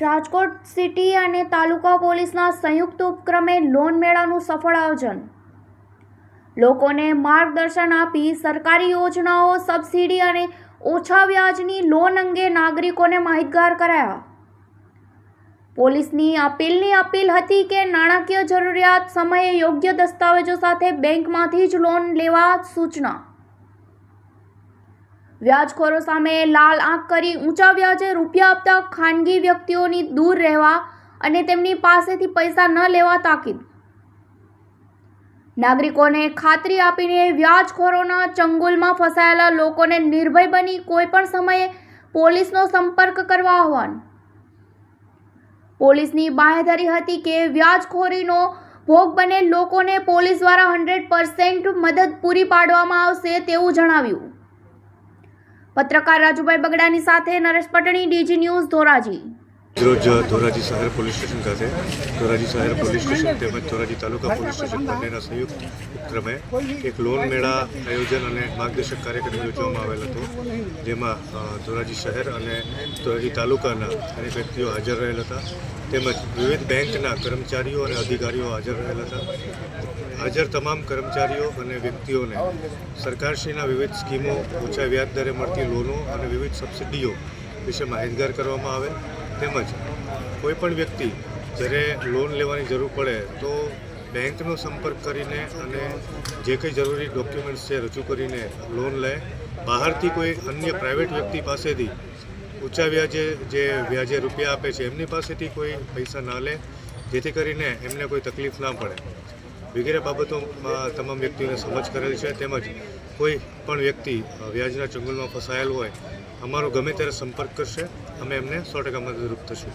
Rajkot city અને તાલુકા પોલીસના સંયુક્ત ઉપક્રમે લોન મેળાનું સફળ આયોજન। લોકોને માર્ગદર્શન આપી સરકારી યોજનાઓ, સબસિડી અને ઓછા વ્યાજની લોન અંગે નાગરિકોને માહિતગાર કરાયા। પોલીસની અપીલ હતી કે નાણાકીય જરૂરિયાત સમયે યોગ્ય દસ્તાવેજો સાથે બેંકમાંથી જ લોન લેવા સૂચના। વ્યાજખોરો સામે લાલ આંખ કરી ઊંચા વ્યાજે રૂપિયા આપતા ખાનગી વ્યક્તિઓની દૂર રહેવા અને તેમની પાસેથી પૈસા ન લેવા તાકીદ। નાગરિકોને ખાતરી આપીને વ્યાજખોરોના ચંગુલમાં ફસાયેલા લોકોને નિર્ભય બની કોઈપણ સમયે પોલીસનો સંપર્ક કરવા આહવાન। પોલીસની બાંહેધરી હતી કે વ્યાજખોરીનો ભોગ બનેલ લોકોને પોલીસ દ્વારા 100% મદદ પૂરી પાડવામાં આવશે તેવું જણાવ્યું। પત્રકાર રાજુભાઈ બગડાની સાથે નરેશ પટણી, ડીજી ન્યૂઝ, ધોરાજી। રોજ ધોરાજી શહેર પોલીસ સ્ટેશન ખાતે ધોરાજી શહેર પોલીસ સ્ટેશન તેમજ ધોરાજી તાલુકા પોલીસ સ્ટેશન બંનેના સંયુક્ત ઉપક્રમે એક લોન મેળા આયોજન અને માર્ગદર્શક કાર્યક્રમ યોજવામાં આવેલ હતો, જેમાં ધોરાજી શહેર અને ધોરાજી તાલુકાના અનેક વ્યક્તિઓ હાજર રહેલ હતા, તેમજ વિવિધ બેંકના કર્મચારીઓ અને અધિકારીઓ હાજર રહેલ હતા। હાજર તમામ કર્મચારીઓ અને વ્યક્તિઓને સરકારશ્રીના વિવિધ સ્કીમો, ઓછા વ્યાજ દરે મળતી લોનો અને વિવિધ સબસિડીઓ વિશે માહિતગાર કરવામાં આવેલ, તેમજ કોઈપણ વ્યક્તિ જ્યારે લોન લેવાની જરૂર પડે તો બેંકનો સંપર્ક કરીને અને જે કંઈ જરૂરી ડોક્યુમેન્ટ્સ છે રજૂ કરીને લોન લે। બહારથી કોઈ અન્ય પ્રાઇવેટ વ્યક્તિ પાસેથી ઊંચા વ્યાજે રૂપિયા આપે છે એમની પાસેથી કોઈ પૈસા ના લે, જેથી કરીને એમને કોઈ તકલીફ ના પડે વગેરે બાબતોમાં તમામ વ્યક્તિઓને સમજ કરેલ છે। તેમજ કોઈ પણ વ્યક્તિ વ્યાજના ચંગુલમાં ફસાયેલ હોય અમારો ગમે ત્યારે સંપર્ક કરશે, અમે એમને 100% મદદરૂપ થશું।